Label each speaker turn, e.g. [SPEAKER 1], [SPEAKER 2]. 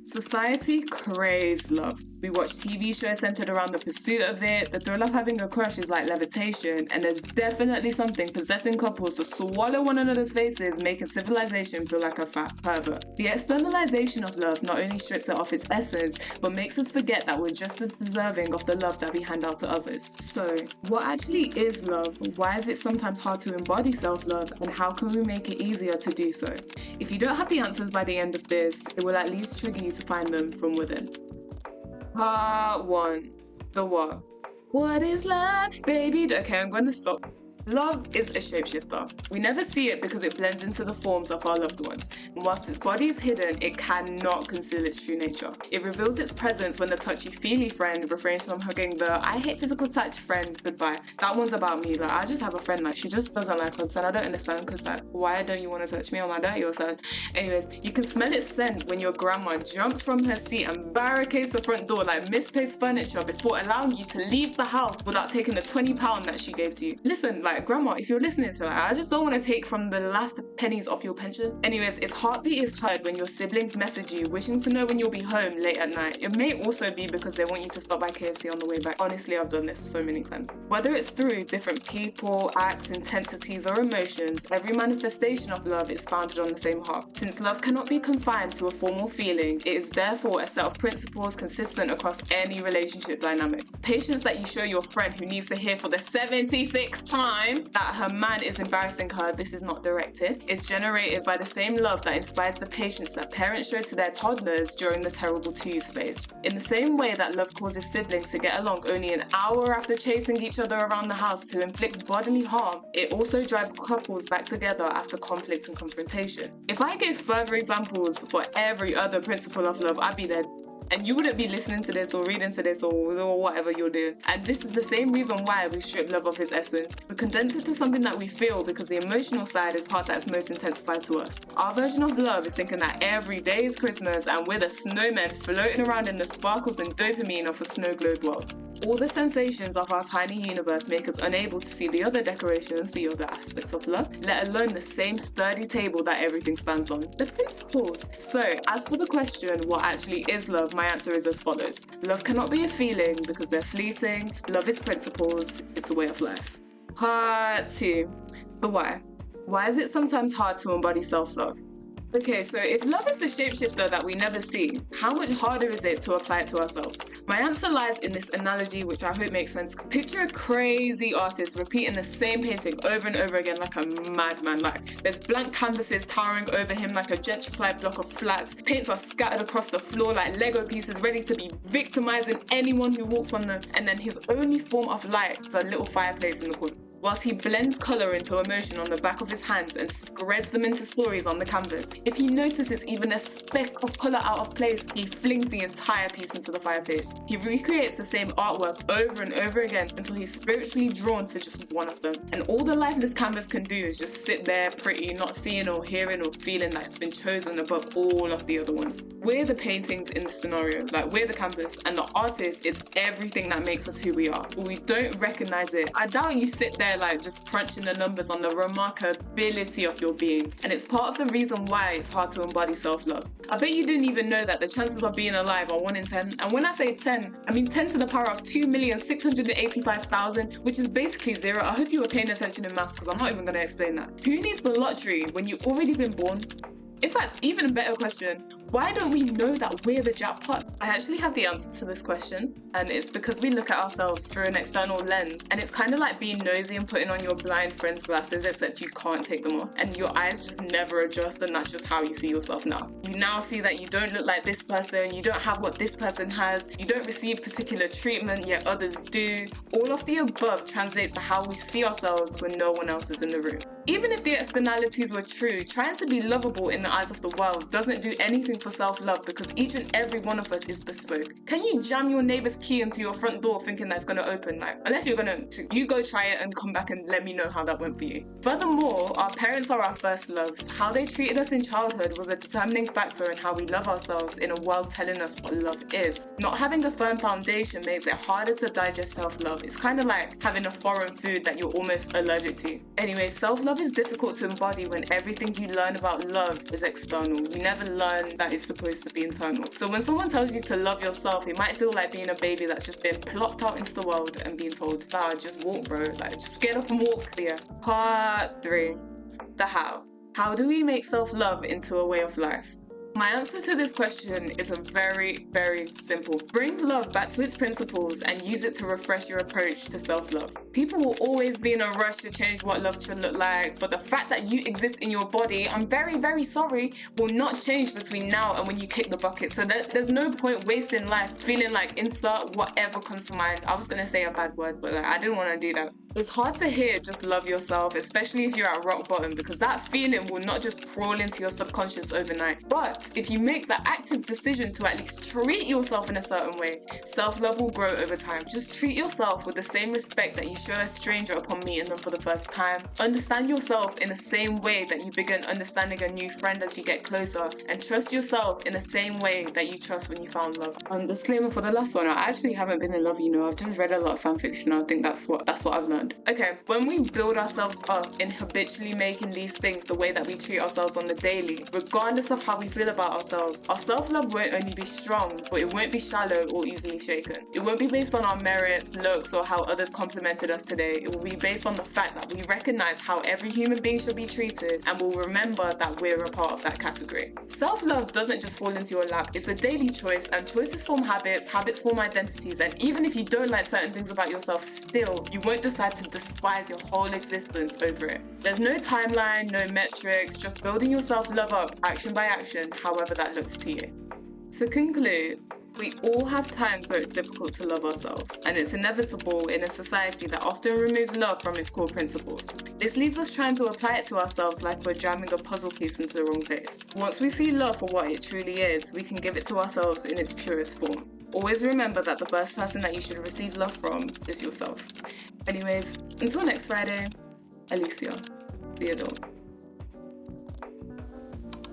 [SPEAKER 1] Society craves love. We watch TV shows centered around the pursuit of it. The thrill of having a crush is like levitation, and there's definitely something possessing couples to swallow one another's faces, making civilization feel like a fat pervert. The externalization of love not only strips it off its essence, but makes us forget that we're just as deserving of the love that we hand out to others. So, what actually is love? Why is it sometimes hard to embody self-love, and how can we make it easier to do so? If you don't have the answers by the end of this, it will at least trigger you to find them from within. Part 1. The what? What is love, baby? Okay, I'm going to stop. Love is a shapeshifter. We never see it because it blends into the forms of our loved ones. And whilst its body is hidden, it cannot conceal its true nature. It reveals its presence when the touchy-feely friend refrains from hugging the I hate physical touch friend goodbye. That one's about me. Like, I just have a friend, like, she just doesn't like hugs, and I don't understand, because, like, why don't you want to touch me on my dirty or something? Anyways, you can smell its scent when your grandma jumps from her seat and barricades the front door like misplaced furniture before allowing you to leave the house without taking the £20 that she gave to you. Listen, like, grandma, if you're listening to that, I just don't want to take from the last pennies off your pension. Anyways, its heartbeat is heard when your siblings message you, wishing to know when you'll be home late at night. It may also be because they want you to stop by KFC on the way back. Honestly, I've done this so many times. Whether it's through different people, acts, intensities, or emotions, every manifestation of love is founded on the same heart. Since love cannot be confined to a formal feeling, it is therefore a set of principles consistent across any relationship dynamic. Patience that you show your friend who needs to hear for the 76th time that her man is embarrassing her, this is not directed, is generated by the same love that inspires the patience that parents show to their toddlers during the terrible twos phase. In the same way that love causes siblings to get along only an hour after chasing each other around the house to inflict bodily harm, it also drives couples back together after conflict and confrontation. If I gave further examples for every other principle of love, I'd be there. And you wouldn't be listening to this or reading to this or whatever you're doing. And this is the same reason why we strip love of its essence. We condense it to something that we feel because the emotional side is part that's most intensified to us. Our version of love is thinking that every day is Christmas and we're the snowmen floating around in the sparkles and dopamine of a snow-glowed world. All the sensations of our tiny universe make us unable to see the other decorations, the other aspects of love, let alone the same sturdy table that everything stands on, the principles. So, as for the question, what actually is love, my answer is as follows. Love cannot be a feeling because they're fleeting. Love is principles. It's a way of life. Part 2. The why. Why is it sometimes hard to embody self-love? Okay, so if love is a shapeshifter that we never see, how much harder is it to apply it to ourselves? My answer lies in this analogy, which I hope makes sense. Picture a crazy artist repeating the same painting over and over again like a madman. Like, there's blank canvases towering over him like a gentrified block of flats. Paints are scattered across the floor like Lego pieces ready to be victimizing anyone who walks on them. And then his only form of light is a little fireplace in the corner. Whilst he blends colour into emotion on the back of his hands and spreads them into stories on the canvas. If he notices even a speck of colour out of place, he flings the entire piece into the fireplace. He recreates the same artwork over and over again until he's spiritually drawn to just one of them. And all the lifeless canvas can do is just sit there pretty, not seeing or hearing or feeling that it's been chosen above all of the other ones. We're the paintings in the scenario, like we're the canvas, and the artist is everything that makes us who we are. But we don't recognise it. I doubt you sit there like just crunching the numbers on the remarkability of your being, and it's part of the reason why it's hard to embody self-love. I bet you didn't even know that the chances of being alive are 1 in 10, and when I say 10, I mean 10 to the power of 2,685,000, which is basically zero. I hope you were paying attention in maths because I'm not even going to explain that. Who needs the lottery when you've already been born? In fact, even a better question, why don't we know that we're the jackpot? I actually have the answer to this question, and it's because we look at ourselves through an external lens, and it's kind of like being nosy and putting on your blind friend's glasses, except you can't take them off, and your eyes just never adjust, and that's just how you see yourself now. You now see that you don't look like this person, you don't have what this person has, you don't receive particular treatment, yet others do. All of the above translates to how we see ourselves when no one else is in the room. Even if the externalities were true, trying to be lovable in the eyes of the world doesn't do anything for self-love because each and every one of us is bespoke. Can you jam your neighbour's key into your front door thinking that's going to open? Like, unless you go try it and come back and let me know how that went for you. Furthermore, our parents are our first loves. How they treated us in childhood was a determining factor in how we love ourselves in a world telling us what love is. Not having a firm foundation makes it harder to digest self-love. It's kind of like having a foreign food that you're almost allergic to. Anyway, self-love Self-love is difficult to embody when everything you learn about love is external. You never learn that it's supposed to be internal. So when someone tells you to love yourself, it might feel like being a baby that's just been plopped out into the world and being told, nah, just walk, bro. Like, just get up and walk. Yeah. Part 3. The how. How do we make self-love into a way of life? My answer to this question is a very, very simple. Bring love back to its principles and use it to refresh your approach to self-love. People will always be in a rush to change what love should look like, but the fact that you exist in your body, I'm very, very sorry, will not change between now and when you kick the bucket. So there's no point wasting life feeling like insert whatever comes to mind. I was going to say a bad word, but I didn't want to do that. It's hard to hear just love yourself, especially if you're at rock bottom, because that feeling will not just crawl into your subconscious overnight. But if you make the active decision to at least treat yourself in a certain way, self-love will grow over time. Just treat yourself with the same respect that you show a stranger upon meeting them for the first time. Understand yourself in the same way that you begin understanding a new friend as you get closer, and trust yourself in the same way that you trust when you found love. Disclaimer for the last one, I actually haven't been in love, I've just read a lot of fan fiction. I think that's what I've learned. Okay, when we build ourselves up in habitually making these things the way that we treat ourselves on the daily, regardless of how we feel about ourselves, our self-love won't only be strong, but it won't be shallow or easily shaken. It won't be based on our merits, looks, or how others complimented us today. It will be based on the fact that we recognize how every human being should be treated and will remember that we're a part of that category. Self-love doesn't just fall into your lap. It's a daily choice, and choices form habits, habits form identities, and even if you don't like certain things about yourself, still, you won't decide to despise your whole existence over it. There's no timeline, no metrics, just building your self-love up, action by action, however that looks to you. To conclude, we all have times where it's difficult to love ourselves, and it's inevitable in a society that often removes love from its core principles. This leaves us trying to apply it to ourselves like we're jamming a puzzle piece into the wrong place. Once we see love for what it truly is, we can give it to ourselves in its purest form. Always remember that the first person that you should receive love from is yourself. Anyways, until next Friday, Alicia, the adult.